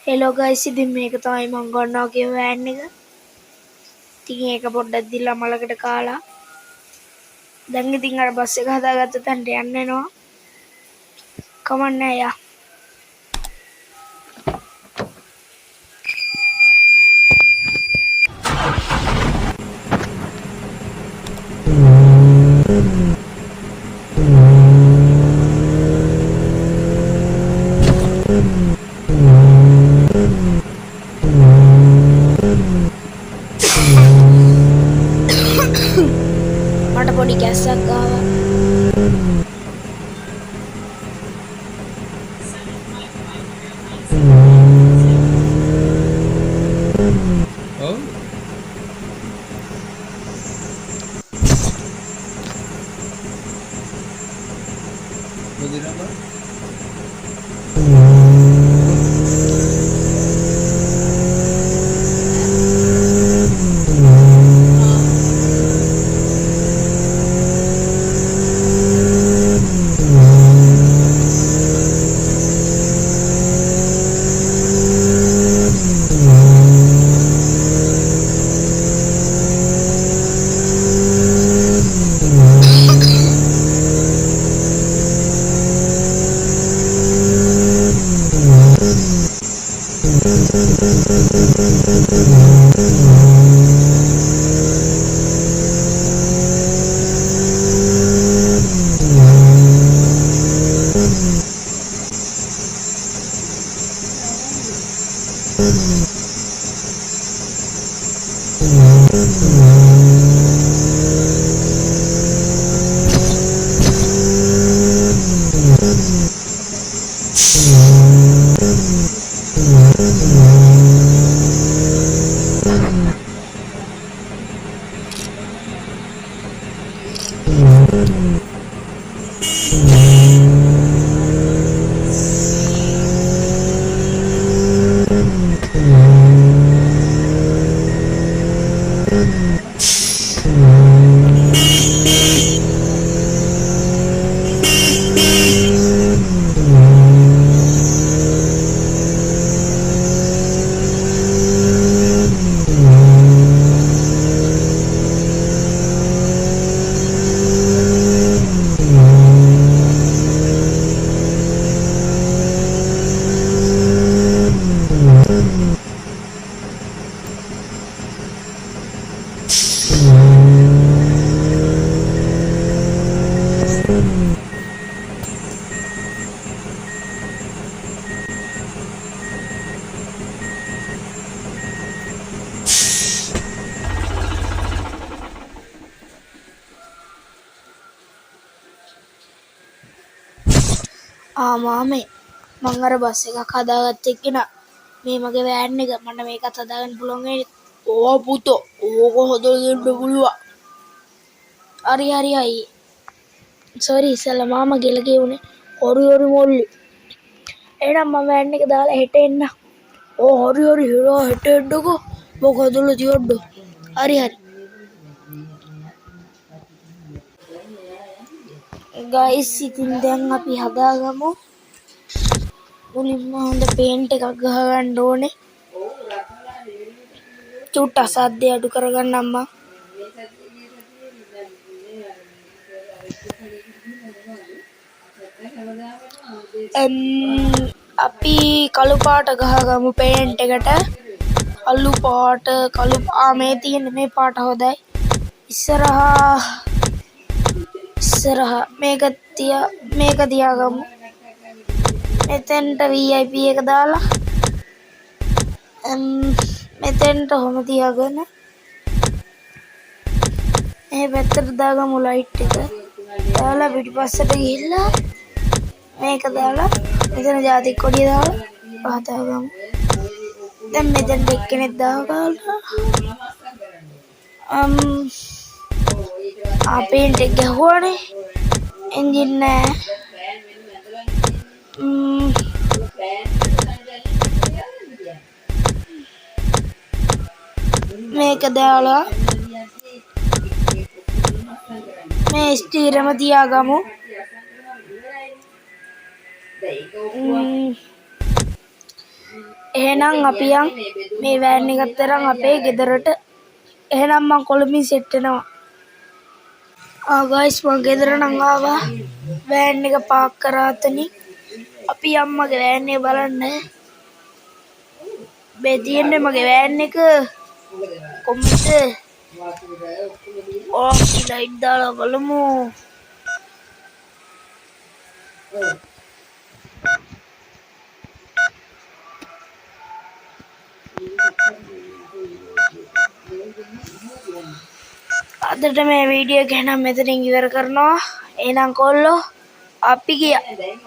Hello guys, ඉතින් මේක තමයි මම ගන්නවා කියන වෑන් එක. ඉතින් ඒක පොඩ්ඩක් දිලා මලකට කාලා. දැන් ඉතින් අර බස් එක හදාගත්ත තැනට යන්න වෙනවා. කමන්නේ යා. මට පොඩි කැස්සක් ආවා. ඔව් මොදිරම මාමේ මං අර බස් එකක් හදාගත්ත එක්කෙනා. මේ මගේ වෑන් එක මට මේකත් හදාගන්න පුළුවන් වෙයි. ඕ පුතෝ ඕක හදලා දෙන්න පුළුවන්. හරි අයියේ. සෝරි ඉස්සෙල්ලා මාමා කියලා කියුනේ. හොරු මොල්ලි. එහෙනම් මම වෑන් එක දාලා හෙට එන්න. ඕ හරි හෙට එන්නකෝ. මොකද හදලා තියන්න. හරි ගයිස් ඉතින් දැන් අපි හදාගමු. මුලින්ම හොඳ පේන්ට් එකක් ගහගන්න ඕනේ. චුට්ට අසාධ්‍ය අඩු කරගන්න අම්මා. අපි කළු පාට ගහගමු පේන්ට් එකට. කළු පාට මේ තියෙන මේ පාට හොඳයි. ඉස්සරහා මේක තියාගමු. මෙතෙන්ට VIP එක දාලා මෙතෙන්ට හොම තියාගෙන මේ පැත්තට දාගමු ලයිට් එක. දාලා පිටිපස්සට ගිහිල්ලා මේක දාලා මෙතන ජාතික කොඩිය දාලා හදාගමු. දැන් මෙතෙන්ට එක්කෙනෙක් දාගන්නවා. පේන්ට් එක ගහුවානේ. එන්ජින් නෑ. මේක දාලා මේ ස්ටියරම තියාගමු. එහෙනම් අපි යන් මේ වෑන් එකත් අරන් අපේ ගෙදරට. එහෙනම් මං කොළඹින් සෙට් වෙනවා. ගයිස් මං ගෙදර නම් ආවා. වෑන් එක පාක් කරා අතනින්. අපි යන් මගේ වෑන් එක බලන්න. මේ තියෙන්නේ මගේ වෑන් එක. කොහොමද? ලයිට් දාලා බලමු. අදට මේ වීඩියෝ එක නම් මෙතනින් ඉවර කරනවා. එහෙනම් කොල්ලෝ අපි ගියා.